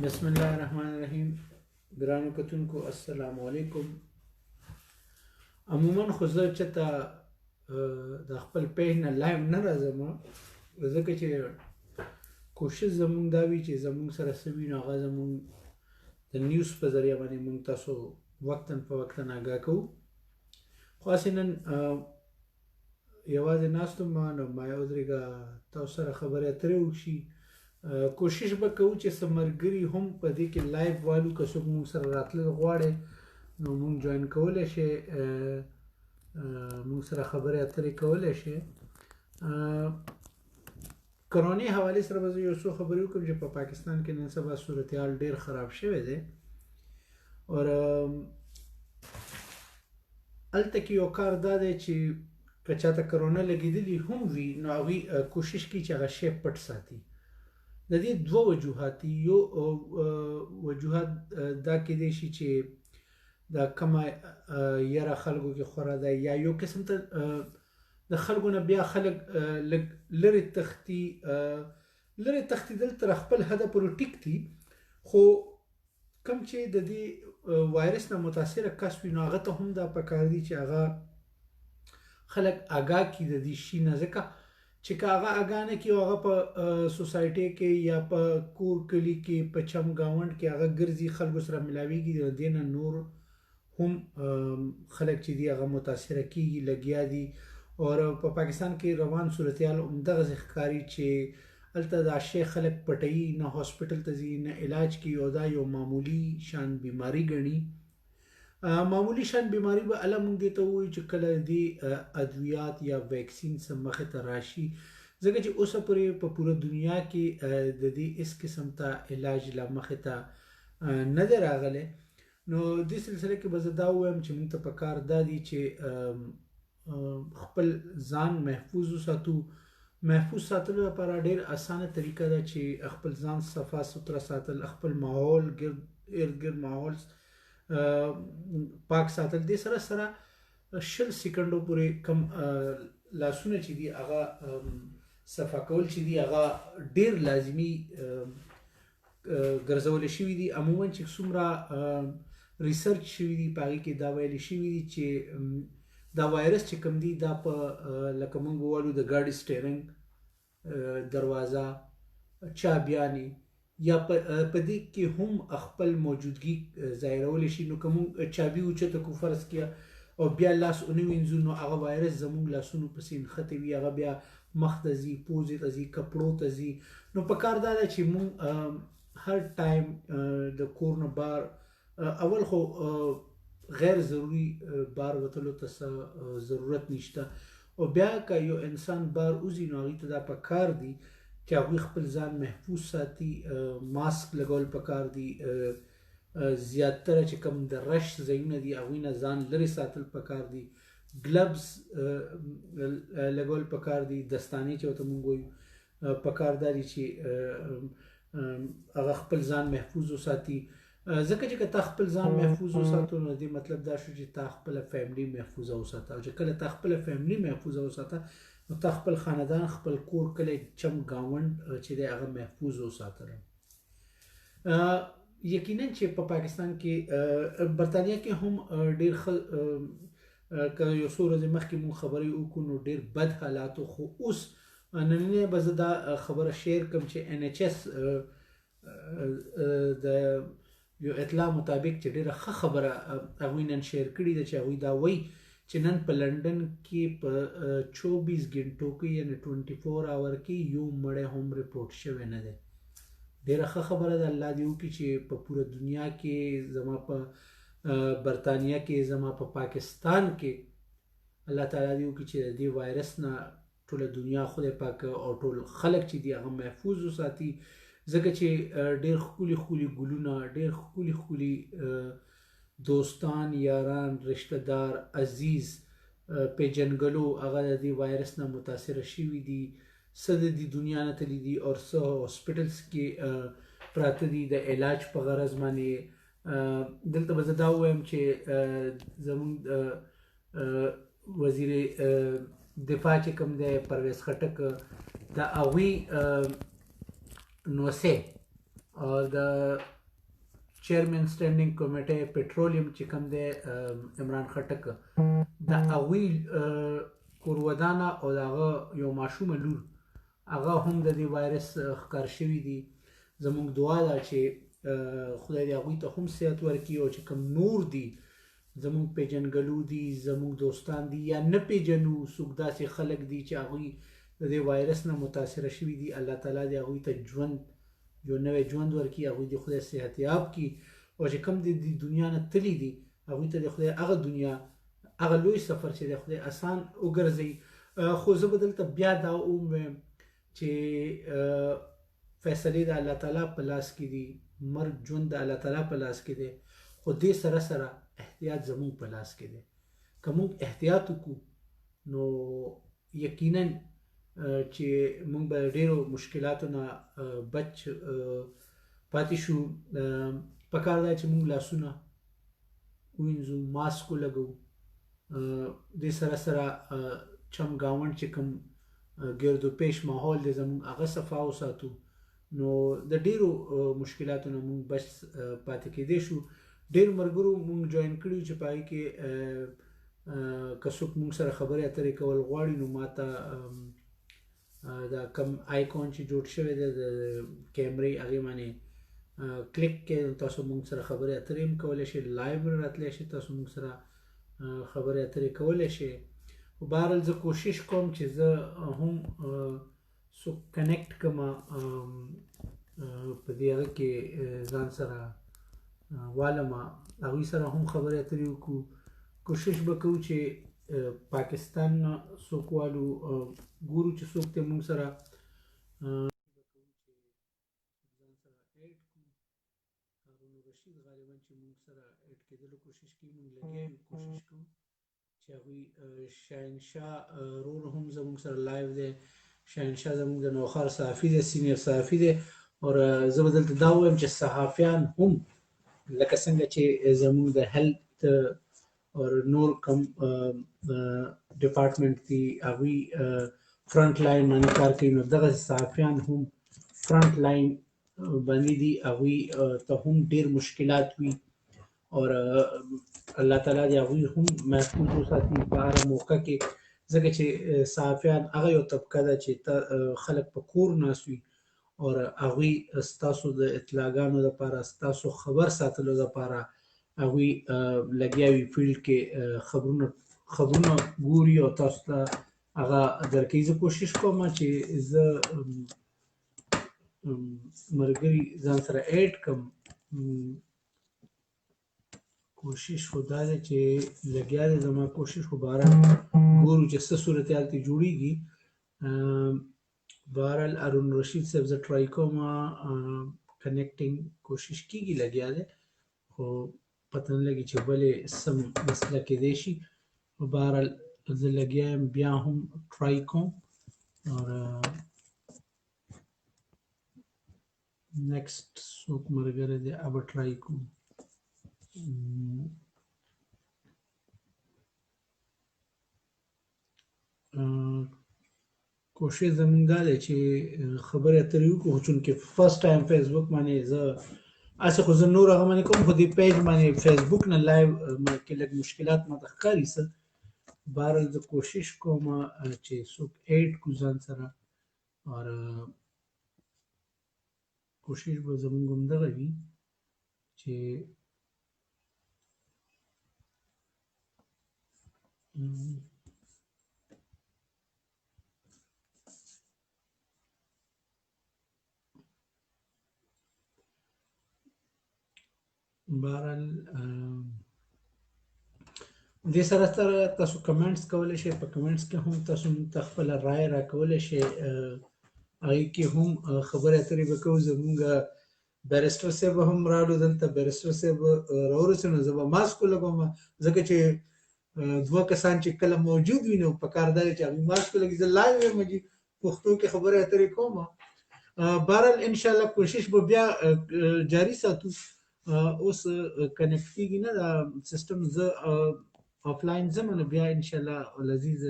بسم الله الرحمن الرحیم. ګرانو کتونکو السلام علیکم. عموما خو زه چېرته د خپل پیج نه لایو نه راځم، ځکه چې کوشش زموږ دا وي چې زموږ سره څه وي نو هغه زموږ د نیوز په ذریعه باندې موږ تاسو وقتاً په وقتاً آګاه کوو. خو هسې نن یوازې ناست وم نو ما ودرېږه تاسو سره خبرې اترې وشي. کوشش به کوو چې څه ملګري هم په دې کې لایو والو، که څوک موږ سره راتلل غواړي نو موږ جوین کولی شي، موږ سره خبرې اترې کولی شي. کرونې حوالې سره به زه یو څو خبرې وکړم چې په پاکستان کې نن سبا صورتحال ډېر خراب شوی دی، اور هلته کې یو کار دا دی چې که چاته کرونا لګېدلي هم وي نو هغوی کوشش کوي چې هغه شی پټ ساتي. د دې دوه وجوهات دي. یو وجوهات دا کېدای شي چې دا کومه یره خلکو کې خوره ده، یا یو قسم ته د خلکو نه بیا خلک لږ لرې تښتي. لرې تښتېدل تر خپل حده پورې ټیک دي، خو کوم چې د دې وایرس نه متاثره کس وي نو هغه ته هم دا پکار دي چې هغه خلک آګاه کړي د دې شي نه، ځکه چې که هغه آګاه نه کړي او هغه په سوسایټۍ کې یا په کور کلي کې په چم ګاونډ کې هغه ګرځي، خلکو سره ملاویږي، د دې نه نور هم خلک چې دي هغه متاثره کېږي، لګیا دي. اور په پاکستان کې روان صورتحال همدغسې ښکاري چې هلته دا شی خلک پټوي، نه هاسپټل ته ځي نه علاج کوي، او دا یو معمولي شان بیماري ګڼي. معمولی شان بیماری به الله مونږ دې ته ووایو چې کله دې ادویات یا ویکسین څه مخې ته راشي، ځکه چې اوسه پورې په پوره دنیا کې د دې هېڅ قسم ته علاج لا مخې ته نه دی راغلی. نو دې سلسله کې به زه دا ووایم چې مونږ ته پکار دا دي چې خپل ځان محفوظ وساتو. محفوظ ساتلو لپاره ډېر اسانه طریقه ده چې خپل ځان صفا سوتره ساتل، خپل ماحول ارد ګرد ماحول پاک ساتل. دې سره سره 20 سکندو پورې کم لاسونه چې دي هغه صفا کول چې دي هغه ډېر لازمي ګرځول شوي دي. عموما چې څومره ریسرچ شوي دي په هغې کې دا ویلي شوي دي چې دا وایرس چې کوم دی دا په لکه موږ ووایو د ګاډي سټیرنګ، دروازه، چابیانې یا په دې کې هم خپل موجودګي ظاهرولی شي. نو که موږ چابي اوچته کړو فرض کړه او بیا لاس ونه وینځو نو هغه وایرس زموږ لاسونو پسې نښتی وي، هغه بیا مخ ته ځي، پوزې ته ځي، کپړو ته ځي. نو پکار دا ده چې موږ هر ټایم د کور نه بار اول خو غیر ضروري بار وتلو ته څه ضرورت نشته، او بیا که یو انسان بار وځي نو هغوی ته دا پکار دي چې هغوی خپل ځان محفوظ ساتي. ماسک لګول پکار دي، زیاتره چې کوم د رش ځایونه دي هغوی نه ځان لرې ساتل پکار دي، ګلبز لګول پکار دي، دستانې چې ورته موږ وایو پکار دا دي چې هغه خپل ځان محفوظ وساتي. ځکه چې که تا خپل ځان محفوظ وساتو نو دې مطلب دا شو چې تا خپله فیملي محفوظه وساته، او چې کله تا خپله فیملي محفوظه وساته نو تا خپل خاندان، خپل کور، کلی، چم ګاونډ چې دی هغه محفوظ وساتله. یقینا چې په پاکستان کې برطانیه کې هم ډېر ښه، که یو څو ورځې مخکې مونږ خبرې وکړو نو ډېر بد حالاتو، خو اوس نننی به زه دا خبره شیر کړم چې NHS د یو اطلاع مطابق چې ډېره ښه خبره هغوی نن شیر کړې ده چې هغوی دا وایي چې نن په لندن کې په 24 غنټو کې یعنې 24 آور کې یو مړی هم رپورټ شوی نه دی. ډېره ښه خبره ده. الله دې وکړي چې په پوره دنیا کې، زما په برطانیه کې، زما په پاکستان کې الله تعالی دې وکړي چې د دې وایرس نه ټوله دنیا خدای پاک او ټول خلک چې دي هغه محفوظ وساتي. ځکه چې ډېر ښکلي ښکلي ګلونه، ډېر ښکلي ښکلي دوستان، یاران، رشته دار، عزیز، پیژنګلو هغه د دې وایرس نه متاثره شوي دي، څه د دې دنیا نه تللي دي، او څه هاسپټلز کې پراته دي د علاج په غرض باندې. دلته به زه دا ووایم چې زموږ وزیر دفاع چې کوم دی پرویز خټک، د هغوی نوسې د چیرمن سټینډینګ کمیټه پټرولیم چې کوم دی عمران خټک د هغوی کورودانه او د هغه یو ماشومه لور هغه هم د دې وایرس ښکار شوي دي. زموږ دعا ده چې خدای دې هغوی ته هم صحت ورکړي او چې کوم نور دي زموږ پیژنګلو دي زموږ دوستان دي یا نه پیژنو څوک داسې خلک دي چې هغوی د دې وایرس نه متاثره شوي دي الله تعالی دې هغوی ته ژوند یو نوی ژوند ورکړي هغوی دې خدای صحتیاب کړي او چې کوم د دنیا نه تللي دي هغوی ته د خدای هغه دنیا هغه لوی سفر چې د خدای آسان وګرځوي. خو زه به دلته بیا دا ووایم چې فیصلې د الله تعالی په لاس کې دي مرګ ژوند د الله تعالی په لاس کې دی خو دې سره سره احتیاط زموږ په لاس کې دی. که موږ احتیاط وکړو نو یقینا چې موږ به ډېرو مشکلاتو نه بچ پاتې شو. پکار دی چې موږ لاسونه ووینځو ماسک ولګوو دې سره سره چمګاونډ چې کوم ګرد و پیش ماحول دی زموږ هغه صفا وساتو نو د ډېرو مشکلاتو نه موږ بچ پاتې کېدی شو. ډېر ملګرو موږ جوین کړي چې په هغې کې که څوک موږ سره خبرې اترې کول غواړي نو ما ته دا کم آیکون چې جوړ شوی دی د کیمرې هغې باندې کلیک کې تاسو موږ سره خبرې اترې هم کولی شئ لایو راتلی شئ تاسو موږ سره خبرې اترې کولی شئ. خو بهرحال زه کوشش کوم چې زه هم څوک کنیکټ کړم په دې هغه کې ځان سره والمه هغوی سره هم خبرې اترې وکړو. کوشش به کوو چې پاکستان نه څوک والو ګورو چې څوک دی موږ سره هارون رشید غالبا چې موږ سره اډ کېدلو کوشش کوي موږ لګیا یو کوشش کوو چې هغوی شاهنشاه رور هم زموږ سره لایو دی. شاهنشاه زموږ د نوخار صحافي دی سینیر صحافي دی او زه به دلته دا ووایم چې صحافیان هم لکه څنګه چې زموږ د هیلت اور نور کم ډپارټمنټ دي هغوی فرنټ لاین باندې کار کوي نو دغسې صحافیان هم فرنټ لاین باندې دي هغوی ته هم ډېر مشکلات وي اور الله تعالی دې هغوی هم محفوظ وساتي په هره موقع کې ځکه چې صحافیان هغه یو طبقه ده چې خلک په کور ناست وي اور هغوی ستاسو د اطلاعګانو دپاره ستاسو خبر ساتلو دپاره هغوی لګیا وي فیلډ کې خبرونه ګوري او تاسو ته هغه درکوي. زه کوشش کوم چې زه ملګري ځان سره ایډ کړم کوشش خو دا دی چې لګیا دی زما کوشش خو بهرحال ګورو چې څه صورتحال ترې جوړېږي. بهرحال هارون رشید صاحب زه ټرای کوم کنیکټینګ کوشش کېږي لګیا دی خو پته نه لګي چې ولې سم مسله کېدی شي. بهرحال زه لګیا یم بیا هم ټرای کوم اور نیکسټ څوک ملګری دی هغه به ټرای کوم. کوشش زموږ دا دی چې خبرې اترې وکړو چونکې فرسټ ټایم فیسبوک باندې زه هسې خو زه نور هغه باندې کوم خو دې پیج باندې فیسبوک نه لایو کې لږ مشکلات ماته ښکاري څه. بهرحال زه کوشش کوم چې څوک ایډ کړو ځان سره اور کوشش به زموږ همدغه وي چې بهرحال دې سره سره تاسو کمنټس کولی شئ په کمنټس کې هم تاسو موږ ته خپله رایه راکولی شئ هغې کې هم خبرې اترې به کوو. زموږ بیرسټر صاحب هم راغلو دلته بیرسټر صاحب راورسېد نو زه به ماسک ولګوم ځکه چې دوه کسان چې کله موجود وي نو پکار دا دی چې هغوی ماسک ولګي. زه لایو یم پښتو کې خبرې اترې کوم. بهرحال انشاءالله کوشش به بیا جاري ساتو. اوس کنیکټ کېږي نه دا سیسټم زه آفلاین ځم نو بیا انشاءالله العزیز